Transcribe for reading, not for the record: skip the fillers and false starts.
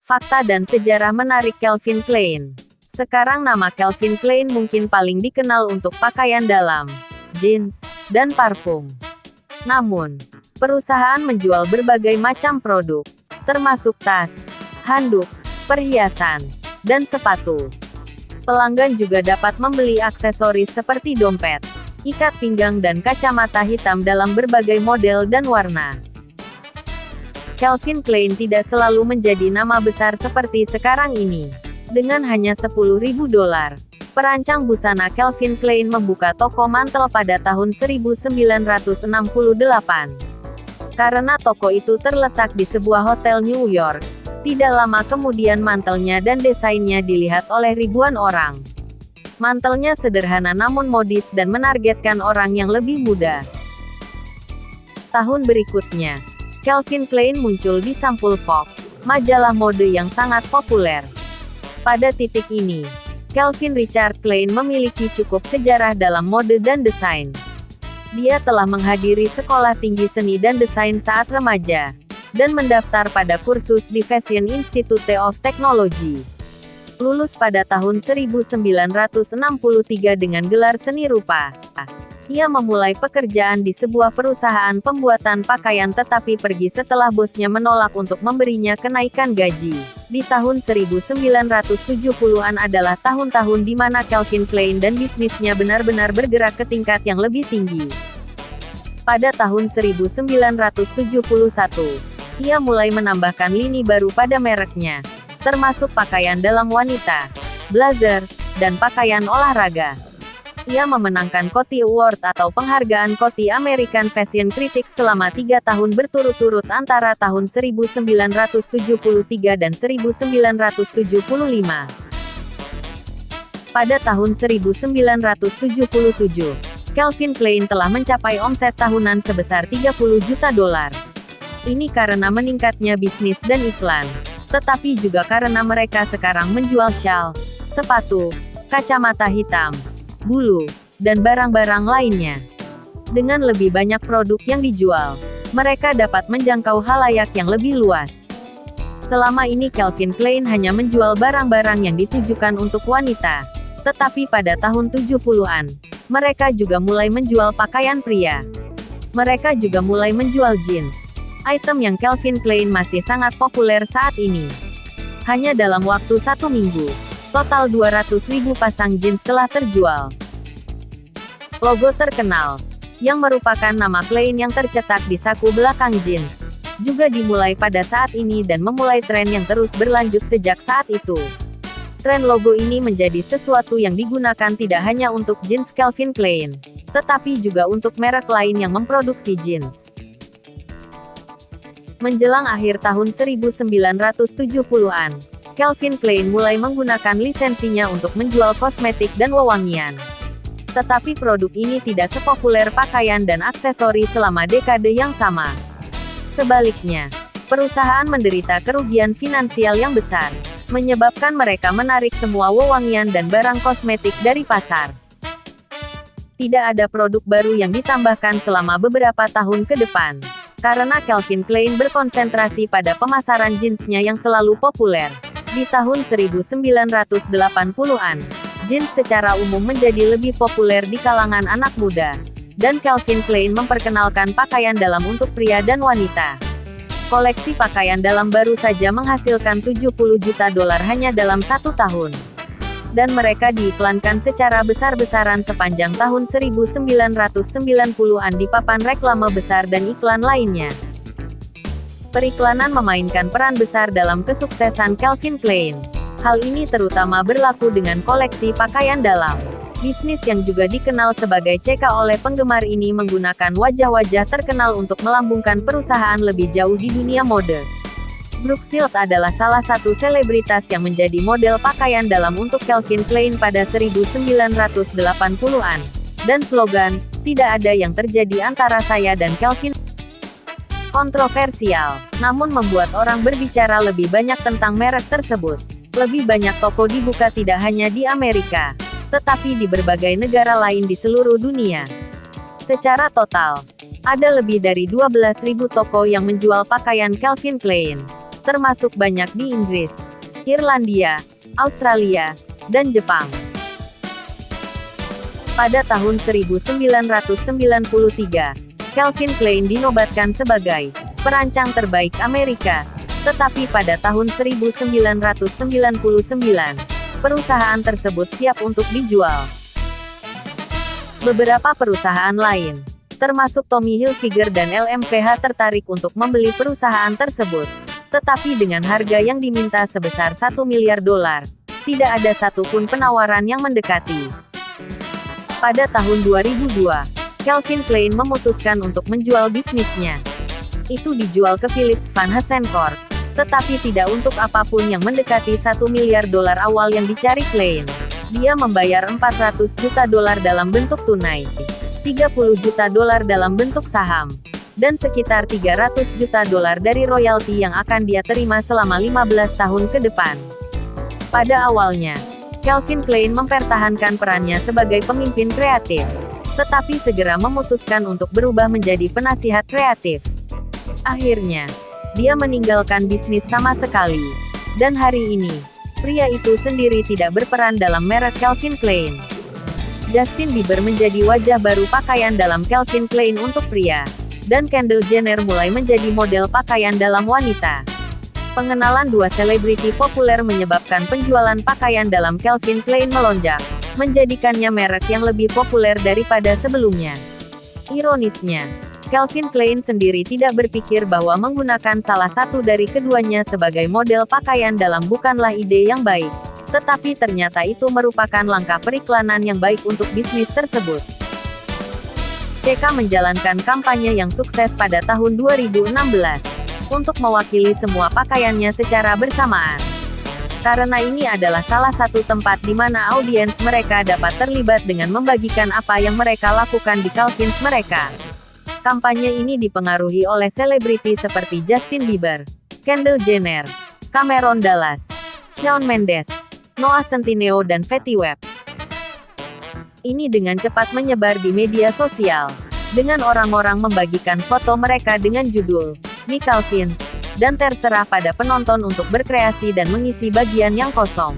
Fakta dan sejarah menarik Calvin Klein. Sekarang nama Calvin Klein mungkin paling dikenal untuk pakaian dalam, jeans, dan parfum. Namun, perusahaan menjual berbagai macam produk, termasuk tas, handuk, perhiasan, dan sepatu. Pelanggan juga dapat membeli aksesoris seperti dompet, ikat pinggang dan kacamata hitam dalam berbagai model dan warna. Calvin Klein tidak selalu menjadi nama besar seperti sekarang ini. Dengan hanya $10.000, perancang busana Calvin Klein membuka toko mantel pada tahun 1968. Karena toko itu terletak di sebuah hotel New York, tidak lama kemudian mantelnya dan desainnya dilihat oleh ribuan orang. Mantelnya sederhana namun modis dan menargetkan orang yang lebih muda. Tahun berikutnya, Calvin Klein muncul di sampul Vogue, majalah mode yang sangat populer. Pada titik ini, Calvin Richard Klein memiliki cukup sejarah dalam mode dan desain. Dia telah menghadiri sekolah tinggi seni dan desain saat remaja, dan mendaftar pada kursus di Fashion Institute of Technology. Lulus pada tahun 1963 dengan gelar seni rupa. Ia memulai pekerjaan di sebuah perusahaan pembuatan pakaian tetapi pergi setelah bosnya menolak untuk memberinya kenaikan gaji. Di tahun 1970-an adalah tahun-tahun di mana Calvin Klein dan bisnisnya benar-benar bergerak ke tingkat yang lebih tinggi. Pada tahun 1971, ia mulai menambahkan lini baru pada mereknya, termasuk pakaian dalam wanita, blazer, dan pakaian olahraga. Ia memenangkan Coty Award atau penghargaan Coty American Fashion Critics selama 3 tahun berturut-turut antara tahun 1973 dan 1975. Pada tahun 1977, Calvin Klein telah mencapai omset tahunan sebesar $30 juta. Ini karena meningkatnya bisnis dan iklan, tetapi juga karena mereka sekarang menjual syal, sepatu, kacamata hitam, bulu, dan barang-barang lainnya. Dengan lebih banyak produk yang dijual, mereka dapat menjangkau khalayak yang lebih luas. Selama ini Calvin Klein hanya menjual barang-barang yang ditujukan untuk wanita. Tetapi pada tahun 70-an, mereka juga mulai menjual pakaian pria. Mereka juga mulai menjual jeans, item yang Calvin Klein masih sangat populer saat ini. Hanya dalam waktu 1 minggu, total 200.000 pasang jeans telah terjual. Logo terkenal, yang merupakan nama Klein yang tercetak di saku belakang jeans, juga dimulai pada saat ini dan memulai tren yang terus berlanjut sejak saat itu. Tren logo ini menjadi sesuatu yang digunakan tidak hanya untuk jeans Calvin Klein, tetapi juga untuk merek lain yang memproduksi jeans. Menjelang akhir tahun 1970-an, Calvin Klein mulai menggunakan lisensinya untuk menjual kosmetik dan wewangian. Tetapi produk ini tidak sepopuler pakaian dan aksesori selama dekade yang sama. Sebaliknya, perusahaan menderita kerugian finansial yang besar, menyebabkan mereka menarik semua wewangian dan barang kosmetik dari pasar. Tidak ada produk baru yang ditambahkan selama beberapa tahun ke depan, karena Calvin Klein berkonsentrasi pada pemasaran jeansnya yang selalu populer. Di tahun 1980-an, jeans secara umum menjadi lebih populer di kalangan anak muda, dan Calvin Klein memperkenalkan pakaian dalam untuk pria dan wanita. Koleksi pakaian dalam baru saja menghasilkan $70 juta hanya dalam 1 tahun. Dan mereka diiklankan secara besar-besaran sepanjang tahun 1990-an di papan reklame besar dan iklan lainnya. Periklanan memainkan peran besar dalam kesuksesan Calvin Klein. Hal ini terutama berlaku dengan koleksi pakaian dalam. Bisnis yang juga dikenal sebagai CK oleh penggemar ini menggunakan wajah-wajah terkenal untuk melambungkan perusahaan lebih jauh di dunia mode. Brooke Shields adalah salah satu selebritas yang menjadi model pakaian dalam untuk Calvin Klein pada 1980-an. Dan slogan, "Tidak ada yang terjadi antara saya dan Calvin." Kontroversial, namun membuat orang berbicara lebih banyak tentang merek tersebut. Lebih banyak toko dibuka tidak hanya di Amerika, tetapi di berbagai negara lain di seluruh dunia. Secara total, ada lebih dari 12.000 toko yang menjual pakaian Calvin Klein. termasuk banyak di Inggris, Irlandia, Australia, dan Jepang. Pada tahun 1993, Calvin Klein dinobatkan sebagai perancang terbaik Amerika, tetapi pada tahun 1999, perusahaan tersebut siap untuk dijual. Beberapa perusahaan lain, termasuk Tommy Hilfiger dan LMPH tertarik untuk membeli perusahaan tersebut, tetapi dengan harga yang diminta sebesar $1 miliar, tidak ada satupun penawaran yang mendekati. Pada tahun 2002, Calvin Klein memutuskan untuk menjual bisnisnya. Itu dijual ke Philips Van Heusen Corp, tetapi tidak untuk apapun yang mendekati $1 miliar awal yang dicari Klein. Dia membayar $400 juta dalam bentuk tunai, $30 juta dalam bentuk saham, dan sekitar $300 juta dari royalti yang akan dia terima selama 15 tahun ke depan. Pada awalnya, Calvin Klein mempertahankan perannya sebagai pemimpin kreatif, tetapi segera memutuskan untuk berubah menjadi penasihat kreatif. Akhirnya, dia meninggalkan bisnis sama sekali. Dan hari ini, pria itu sendiri tidak berperan dalam merek Calvin Klein. Justin Bieber menjadi wajah baru pakaian dalam Calvin Klein untuk pria, dan Kendall Jenner mulai menjadi model pakaian dalam wanita. Pengenalan dua selebriti populer menyebabkan penjualan pakaian dalam Calvin Klein melonjak, menjadikannya merek yang lebih populer daripada sebelumnya. Ironisnya, Calvin Klein sendiri tidak berpikir bahwa menggunakan salah satu dari keduanya sebagai model pakaian dalam bukanlah ide yang baik, tetapi ternyata itu merupakan langkah periklanan yang baik untuk bisnis tersebut. CK menjalankan kampanye yang sukses pada tahun 2016, untuk mewakili semua pakaiannya secara bersamaan. Karena ini adalah salah satu tempat di mana audiens mereka dapat terlibat dengan membagikan apa yang mereka lakukan di Calvins mereka. Kampanye ini dipengaruhi oleh selebriti seperti Justin Bieber, Kendall Jenner, Cameron Dallas, Shawn Mendes, Noah Centineo dan Fetty Wap. Ini dengan cepat menyebar di media sosial, dengan orang-orang membagikan foto mereka dengan judul "Mi Calvins", dan terserah pada penonton untuk berkreasi dan mengisi bagian yang kosong.